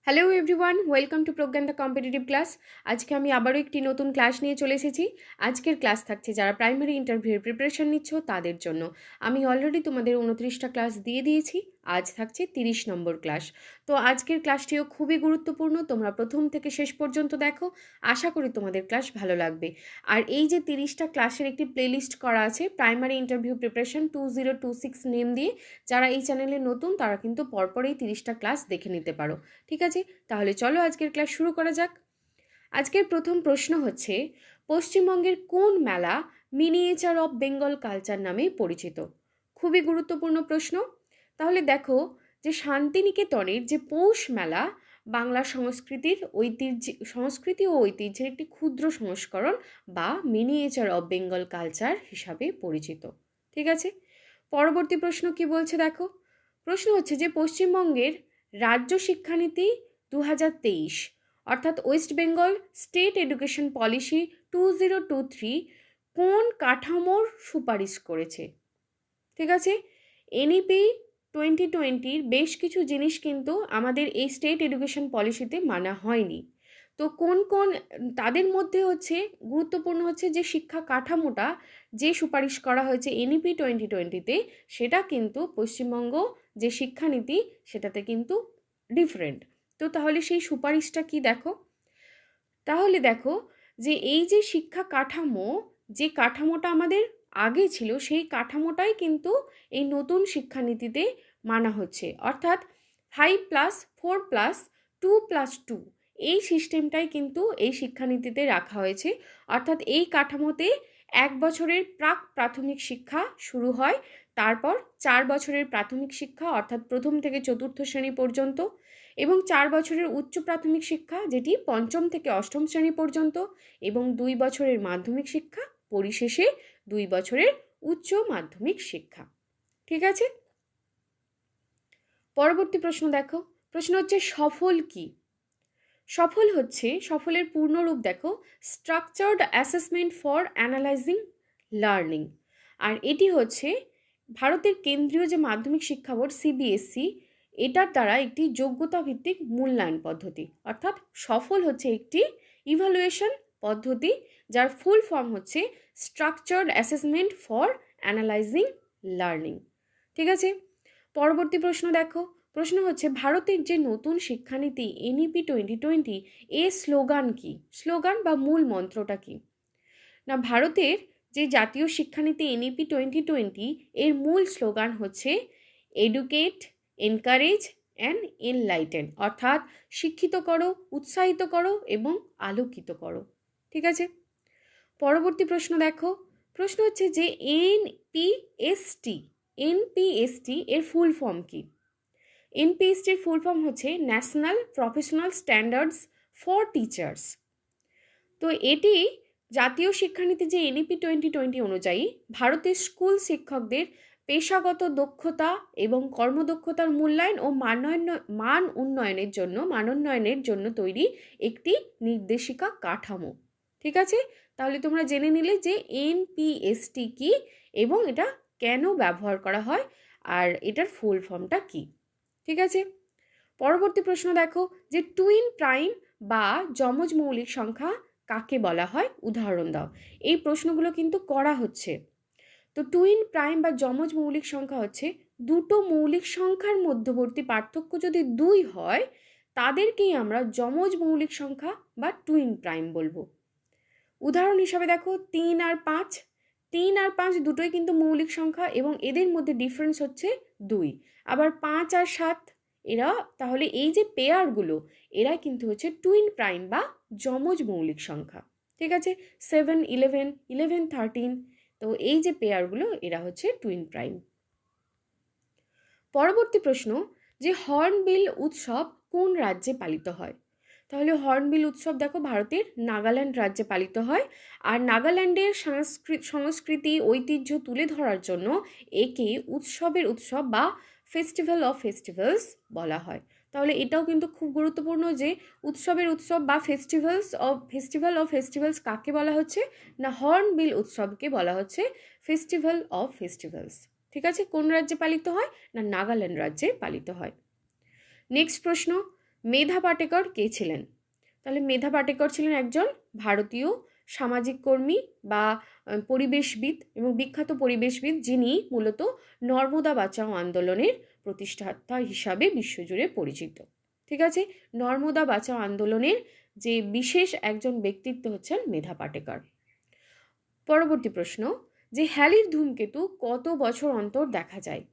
Hello everyone, welcome to Pragyan the competitive class. আজকে আমি আবারও একটি নতুন ক্লাস নিয়ে চলে এসেছি। আজকের ক্লাস থাকছে যারা প্রাইমারি ইন্টারভিউয়ের প্রিপারেশন নিচ্ছ তাদের জন্য। আমি অলরেডি তোমাদের 29টা ক্লাস দিয়ে দিয়েছি, আজ থাকছে 30 নম্বর ক্লাস। তো আজকের ক্লাসটিও খুবই গুরুত্বপূর্ণ, তোমরা প্রথম থেকে শেষ পর্যন্ত দেখো, আশা করি তোমাদের ক্লাস ভালো লাগবে। আর এই যে 30টা ক্লাসের একটি প্লেলিস্ট করা আছে প্রাইমারি ইন্টারভিউ প্রিপারেশন 2026 নেম দিয়ে, যারা এই চ্যানেলে নতুন তারা কিন্তু পরপর এই 30টা ক্লাস দেখে নিতে পারো। ঠিক আছে, তাহলে চলো আজকের ক্লাস শুরু করা যাক। আজকের প্রথম প্রশ্ন হচ্ছে, পশ্চিমবঙ্গের কোন মেলা মিনিয়েচার অফ বেঙ্গল কালচার নামে পরিচিত? খুবই গুরুত্বপূর্ণ প্রশ্ন। তাহলে দেখো যে শান্তিনিকেতনের যে পৌষ মেলা বাংলা সংস্কৃতি ও ঐতিহ্যের একটি ক্ষুদ্র সংস্করণ বা মিনিয়েচার অফ বেঙ্গল কালচার হিসাবে পরিচিত। ঠিক আছে, পরবর্তী প্রশ্ন কি বলছে দেখো। প্রশ্ন হচ্ছে যে পশ্চিমবঙ্গের রাজ্য শিক্ষানীতি 2023 অর্থাৎ West Bengal state education policy 2023 কোন কাঠামোর সুপারিশ করেছে? ঠিক আছে, এনইপি 2020-র বেশ কিছু জিনিস কিন্তু আমাদের এই স্টেট এডুকেশন পলিসিতে মানা হয়নি। তো কোন কোন তাদের মধ্যে হচ্ছে গুরুত্বপূর্ণ হচ্ছে যে শিক্ষা কাঠামোটা যে সুপারিশ করা হয়েছে এনইপি 2020-তে, সেটা কিন্তু পশ্চিমবঙ্গ যে শিক্ষানীতি সেটাতে কিন্তু ডিফারেন্ট। তো তাহলে সেই সুপারিশটা কি দেখো। তাহলে দেখো যে এই যে শিক্ষা কাঠামো, যে কাঠামোটা আমাদের আগে ছিল সেই কাঠামোটাই কিন্তু এই নতুন শিক্ষানীতিতে মানা হচ্ছে, অর্থাৎ 5+4+2+2 এই সিস্টেমটাই কিন্তু এই শিক্ষানীতিতে রাখা হয়েছে। অর্থাৎ এই কাঠামোতে 1 বছরের প্রাক প্রাথমিক শিক্ষা শুরু হয়, তারপর 4 বছরের প্রাথমিক শিক্ষা অর্থাৎ প্রথম থেকে চতুর্থ শ্রেণী পর্যন্ত, এবং 4 বছরের উচ্চ প্রাথমিক শিক্ষা যেটি পঞ্চম থেকে অষ্টম শ্রেণী পর্যন্ত, এবং 2 বছরের মাধ্যমিক শিক্ষা, পরিশেষে 2 বছরের উচ্চ মাধ্যমিক শিক্ষা। ঠিক আছে, পরবর্তী প্রশ্ন দেখো। প্রশ্ন হচ্ছে সফল কি? সফলের পূর্ণরূপ দেখো, structured assessment for analyzing learning. আর এটি হচ্ছে ভারতের কেন্দ্রীয় যে মাধ্যমিক শিক্ষা বোর্ড সিবিএসসি, এটার দ্বারা একটি যোগ্যতা ভিত্তিক মূল্যায়ন পদ্ধতি। অর্থাৎ সফল হচ্ছে একটি ইভালুয়েশন পদ্ধতি যার ফুল ফর্ম হচ্ছে structured assessment for analyzing learning. ঠিক আছে, পরবর্তী প্রশ্ন দেখো। প্রশ্ন হচ্ছে ভারতের যে নতুন শিক্ষানীতি এনইপি 2020 এর স্লোগান কি? স্লোগান বা মূল মন্ত্রটা কি? না, ভারতের যে জাতীয় শিক্ষানীতি এনইপি 2020 এর মূল স্লোগান হচ্ছে এডুকেট, এনকারেজ অ্যান্ড এনলাইটেন, অর্থাৎ শিক্ষিত করো, উৎসাহিত করো এবং আলোকিত করো। ঠিক আছে, পরবর্তী প্রশ্ন দেখো। প্রশ্ন হচ্ছে যে এনপিএসটি এর ফুল ফর্ম কি? এনপিএসটির ফুল ফর্ম হচ্ছে national professional standards for teachers. তো এটি জাতীয় শিক্ষানীতি যে এনইপি 2020 অনুযায়ী ভারতের স্কুল শিক্ষকদের পেশাগত দক্ষতা এবং কর্মদক্ষতার মূল্যায়ন ও মানোন্নয়নের জন্য তৈরি একটি নির্দেশিকা কাঠামো। ঠিক আছে, তাহলে তোমরা জেনে নিলে যে এনপিএসটি কি এবং এটা কেন ব্যবহার করা হয় আর এটার ফুল ফর্মটা কি। ঠিক আছে, পরবর্তী প্রশ্ন দেখো যে টুইন প্রাইম বা যমজ মৌলিক সংখ্যা কাকে বলা হয়? উদাহরণ দাও। এই প্রশ্নগুলো কিন্তু করা হচ্ছে। তো টুইন প্রাইম বা যমজ মৌলিক সংখ্যা হচ্ছে দুটো মৌলিক সংখ্যার মধ্যবর্তী পার্থক্য যদি 2 হয় তাদেরকেই আমরা যমজ মৌলিক সংখ্যা বা টুইন প্রাইম বলবো। উদাহরণ হিসাবে দেখো 3 আর 5 দুটোই কিন্তু মৌলিক সংখ্যা এবং এদের মধ্যে ডিফারেন্স হচ্ছে 2। আবার 5 আর 7 এরা, তাহলে এই যে পেয়ারগুলো এরা কিন্তু হচ্ছে টুইন প্রাইম বা যমজ মৌলিক সংখ্যা। ঠিক আছে, 7, 11, 11, 13, তো এই যে পেয়ারগুলো এরা হচ্ছে টুইন প্রাইম। পরবর্তী প্রশ্ন যে হর্নবিল উৎসব কোন রাজ্যে পালিত হয়? তাহলে হর্নবিল উৎসব দেখো ভারতের নাগাল্যান্ড রাজ্যে পালিত হয়। আর নাগাল্যান্ডের সংস্কৃতি ঐতিহ্য তুলে ধরার জন্য একে উৎসবের উৎসব বা ফেস্টিভ্যাল অফ ফেস্টিভ্যালস বলা হয়। তাহলে এটাও কিন্তু খুব গুরুত্বপূর্ণ যে উৎসবের উৎসব বা ফেস্টিভ্যাল অফ ফেস্টিভ্যালস কাকে বলা হচ্ছে? না, হর্নবিল উৎসবকে বলা হচ্ছে ফেস্টিভ্যাল অফ ফেস্টিভ্যালস। ঠিক আছে, কোন রাজ্যে পালিত হয়? না, নাগাল্যান্ড রাজ্যে পালিত হয়। নেক্সট প্রশ্ন মেধা পাটেকর কে ছিলেন? তাহলে মেধা পাটেকর ছিলেন একজন ভারতীয় সামাজিক কর্মী বা পরিবেশবিদ এবং বিখ্যাত পরিবেশবিদ, যিনি মূলত নর্মদা বাঁচাও আন্দোলনের প্রতিষ্ঠাতা হিসাবে বিশ্বজুড়ে পরিচিত। ঠিক আছে, নর্মদা বাঁচাও আন্দোলনের যে বিশেষ একজন ব্যক্তিত্ব হচ্ছেন মেধা পাটেকর। পরবর্তী প্রশ্ন, যে হ্যালির ধূমকেতু কত বছর অন্তর দেখা যায়?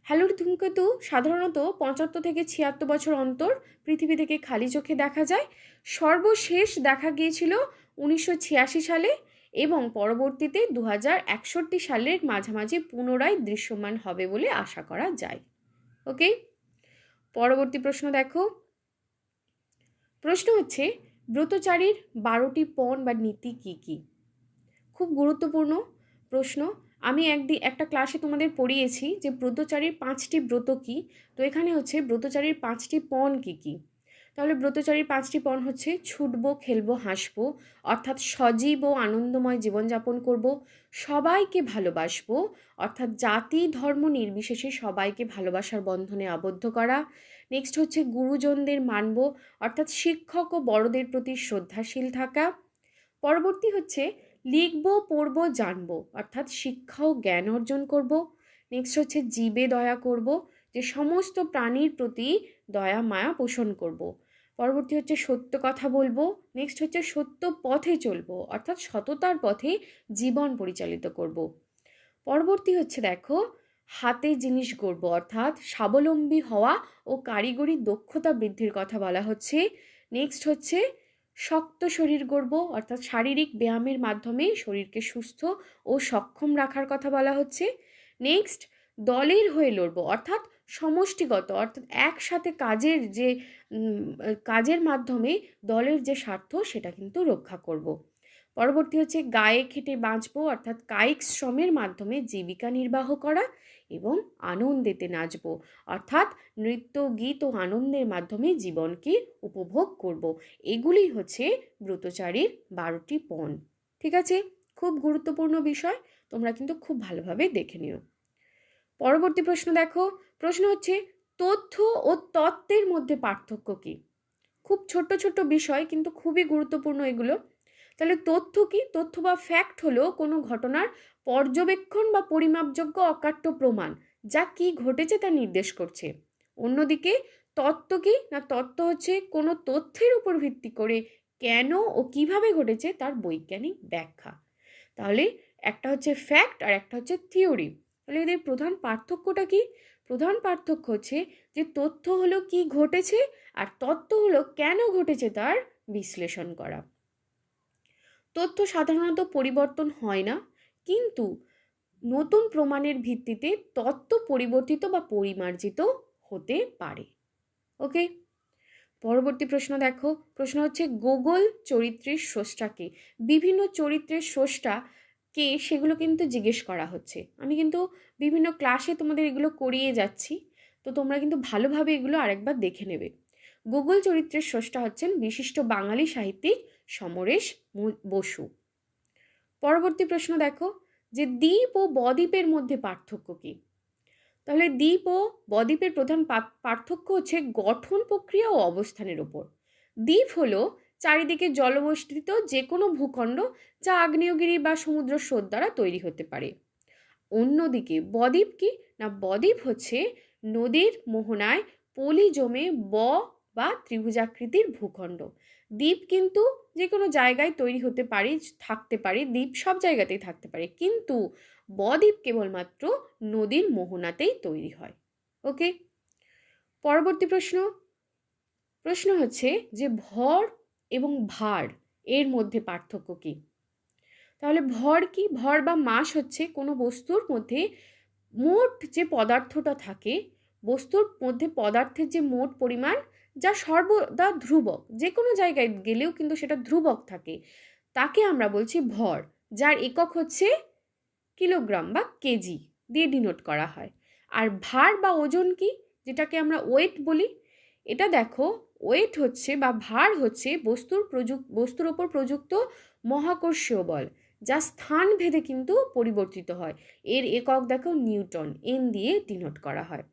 হ্যালির ধূমকেতু সাধারণত 75 থেকে 76 বছর অন্তর পৃথিবী থেকে খালি চোখে দেখা যায়। সর্বশেষ দেখা গিয়েছিল 1986 সালে এবং পরবর্তীতে 2061 সালের মাঝামাঝি পুনরায় দৃশ্যমান হবে বলে আশা করা যায়। ওকে, পরবর্তী প্রশ্ন দেখো। প্রশ্ন হচ্ছে, ব্রতচারীর 12টি পণ বা নীতি কি কি? খুব গুরুত্বপূর্ণ প্রশ্ন। আমি একটা ক্লাসে তোমাদের পড়িয়েছি যে ব্রতচারীর 5টি ব্রত কি। তো এখানে হচ্ছে ব্রতচারীর 5টি পণ কি কি। তাহলে ব্রতচারীর 5টি পণ হচ্ছে, ছুটবো, খেলবো, হাসবো, অর্থাৎ সজীব ও আনন্দময় জীবনযাপন করব। সবাইকে ভালোবাসবো, অর্থাৎ জাতি ধর্ম নির্বিশেষে সবাইকে ভালোবাসার বন্ধনে আবদ্ধ করা। নেক্সট হচ্ছে গুরুজনদের মানব, অর্থাৎ শিক্ষক ও বড়দের প্রতি শ্রদ্ধাশীল থাকা। পরবর্তী হচ্ছে লিখবো, পড়বো, জানবো, অর্থাৎ শিক্ষা ও জ্ঞান অর্জন করব। নেক্সট হচ্ছে জীবে দয়া করব, যে সমস্ত প্রাণীর প্রতি দয়া মায়া পোষণ করব। পরবর্তী হচ্ছে সত্য কথা বলবো। নেক্সট হচ্ছে সত্য পথে চলবো, অর্থাৎ সততার পথে জীবন পরিচালিত করব। পরবর্তী হচ্ছে দেখো, হাতে জিনিস গড়ব, অর্থাৎ স্বাবলম্বী হওয়া ও কারিগরি দক্ষতা বৃদ্ধির কথা বলা হচ্ছে। নেক্সট হচ্ছে শক্ত শরীর গড়ব, অর্থাৎ শারীরিক ব্যায়ামের মাধ্যমে শরীরকে সুস্থ ও সক্ষম রাখার কথা বলা হচ্ছে। নেক্সট দলের হয়ে লড়ব, অর্থাৎ সমষ্টিগত, অর্থাৎ একসাথে কাজের মাধ্যমে দলের যে স্বার্থ সেটা কিন্তু রক্ষা করব। পরবর্তী হচ্ছে গায়ে খেটে বাঁচবো, অর্থাৎ কায়িক শ্রমের মাধ্যমে জীবিকা নির্বাহ করা এবং আনন্দেতে নাচবো, অর্থাৎ নৃত্য গীত ও আনন্দের মাধ্যমে জীবনকে উপভোগ করব। এগুলি হচ্ছে ব্রতচারীর 12টি পণ। ঠিক আছে, খুব গুরুত্বপূর্ণ বিষয়, তোমরা কিন্তু খুব ভালোভাবে দেখে নিও। পরবর্তী প্রশ্ন দেখো। প্রশ্ন হচ্ছে, তথ্য ও তত্ত্বের মধ্যে পার্থক্য কি? খুব ছোট্ট ছোট্ট বিষয়, কিন্তু খুবই গুরুত্বপূর্ণ এগুলো। তাহলে তথ্য কি? তথ্য বা ফ্যাক্ট হলো কোনো ঘটনার পর্যবেক্ষণ বা পরিমাপযোগ্য অকাট্য প্রমাণ, যা কি ঘটেছে তা নির্দেশ করছে। অন্যদিকে তত্ত্ব কি? না, তত্ত্ব হচ্ছে কোনো তথ্যের উপর ভিত্তি করে কেন ও কিভাবে ঘটেছে তার বৈজ্ঞানিক ব্যাখ্যা। তাহলে একটা হচ্ছে ফ্যাক্ট আর একটা হচ্ছে থিওরি। তাহলে এদের প্রধান পার্থক্যটা কি? প্রধান পার্থক্য হচ্ছে যে তথ্য হলো কি ঘটেছে আর তত্ত্ব হলো কেন ঘটেছে তার বিশ্লেষণ করা। তথ্য সাধারণত পরিবর্তন হয় না, কিন্তু নতুন প্রমাণের ভিত্তিতে তত্ত্ব পরিবর্তিত বা পরিমার্জিত হতে পারে। ওকে, পরবর্তী প্রশ্ন দেখো। প্রশ্ন হচ্ছে, গুগল চরিত্রের স্রষ্টাকে? বিভিন্ন চরিত্রের স্রষ্টা কে সেগুলো কিন্তু জিজ্ঞেস করা হচ্ছে। আমি কিন্তু বিভিন্ন ক্লাসে তোমাদের এগুলো করিয়ে যাচ্ছি, তো তোমরা কিন্তু ভালোভাবে এগুলো আরেকবার দেখে নেবে। গুগল চরিত্রের স্রষ্টা হচ্ছেন বিশিষ্ট বাঙালি সাহিত্যিক সমরেশ বসু। পরবর্তী প্রশ্ন দেখো, যে দ্বীপ ও বদ্বীপের মধ্যে পার্থক্য কি? তাহলে দ্বীপ ও বদ্বীপের প্রধান পার্থক্য হচ্ছে গঠন প্রক্রিয়া ও অবস্থানের উপর। দ্বীপ হলো চারিদিকে জলবেষ্টিত যে কোনো ভূখণ্ড, যা আগ্নেয়গিরি বা সমুদ্র স্রোত দ্বারা তৈরি হতে পারে। অন্যদিকে বদ্বীপ কি? না, বদ্বীপ হচ্ছে নদীর মোহনায় পলি জমে বা ত্রিভুজাকৃতির ভূখণ্ড। দ্বীপ কিন্তু যে কোনো জায়গায় তৈরি হতে পারে, থাকতে পারে, দ্বীপ সব জায়গাতেই থাকতে পারে, কিন্তু বদ্বীপ কেবলমাত্র নদীর মোহনাতেই তৈরি হয়। ওকে, পরবর্তী প্রশ্ন হচ্ছে যে ভর এবং ভার এর মধ্যে পার্থক্য কি? তাহলে ভর কি? ভর বা মাস হচ্ছে কোনো বস্তুর মধ্যে মোট যে পদার্থটা থাকে, বস্তুর মধ্যে পদার্থের যে মোট পরিমাণ, যা সর্বদা ধ্রুবক, যে কোনো জায়গায় গেলেও কিন্তু সেটা ধ্রুবক থাকে, তাকে আমরা বলছি ভর, যার একক হচ্ছে কিলোগ্রাম বা কেজি দিয়ে ডিনোট করা হয়। আর ভার বা ওজন কি? যেটাকে আমরা ওয়েট বলি। এটা দেখো, ওয়েট হচ্ছে বা ভার হচ্ছে বস্তুর ওপর প্রযুক্ত মহাকর্ষীয় বল, যা স্থান ভেদে কিন্তু পরিবর্তিত হয়। এর একক দেখো নিউটন, এন দিয়ে ডিনোট করা হয়।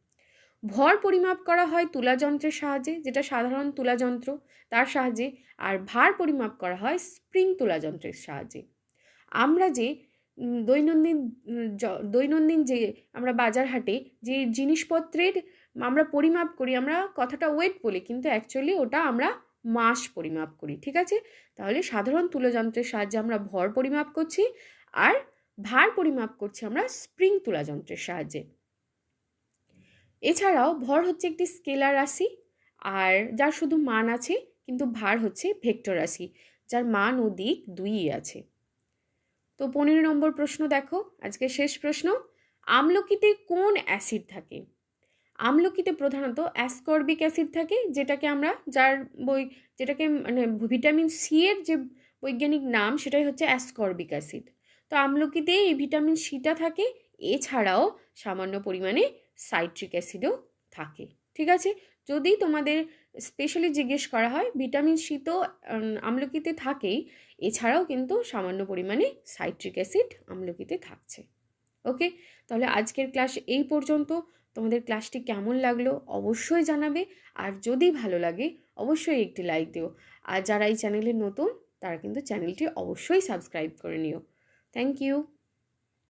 ভর পরিমাপ করা হয় তুলা যন্ত্রের সাহায্যে, যেটা সাধারণ তুলা যন্ত্র তার সাহায্যে, আর ভার পরিমাপ করা হয় স্প্রিং তুলা যন্ত্রের সাহায্যে। আমরা যে দৈনন্দিন যে আমরা বাজার হাটে যে জিনিসপত্রের আমরা পরিমাপ করি, আমরা কথাটা ওয়েট বলি, কিন্তু অ্যাকচুয়ালি ওটা আমরা মাস পরিমাপ করি। ঠিক আছে, তাহলে সাধারণ তুলাযন্ত্রের সাহায্যে আমরা ভর পরিমাপ করছি, আর ভার পরিমাপ করছি আমরা স্প্রিং তুলাযন্ত্রের সাহায্যে। এছাড়াও ভর হচ্ছে একটি স্কেলার রাশি, আর যার শুধু মান আছে, কিন্তু ভার হচ্ছে ভেক্টর রাশি যার মান ও দিক দুইই আছে। তো 15 নম্বর প্রশ্ন দেখো, আজকে শেষ প্রশ্ন। আমলকিতে কোন অ্যাসিড থাকে? আমলকিতে প্রধানত অ্যাসকর্বিক অ্যাসিড থাকে, যেটাকে আমরা যেটাকে মানে ভিটামিন সি এর যে বৈজ্ঞানিক নাম সেটাই হচ্ছে অ্যাসকর্বিক অ্যাসিড। তো আমলকিতে এই ভিটামিন সিটা থাকে, এছাড়াও সামান্য পরিমাণে সাইট্রিক অ্যাসিডও থাকে। ঠিক আছে, যদি তোমাদের স্পেশালি জিজ্ঞেস করা হয়, ভিটামিন সি তো আমলকিতে থাকেই, এছাড়াও কিন্তু সামান্য পরিমাণে সাইট্রিক অ্যাসিড আমলকিতে থাকছে। ওকে, তাহলে আজকের ক্লাস এই পর্যন্ত। তোমাদের ক্লাসটি কেমন লাগলো অবশ্যই জানাবে, আর যদি ভালো লাগে অবশ্যই একটি লাইক দিও। আর যারা এই চ্যানেলে নতুন তারা কিন্তু চ্যানেলটি অবশ্যই সাবস্ক্রাইব করে নিও। Thank you.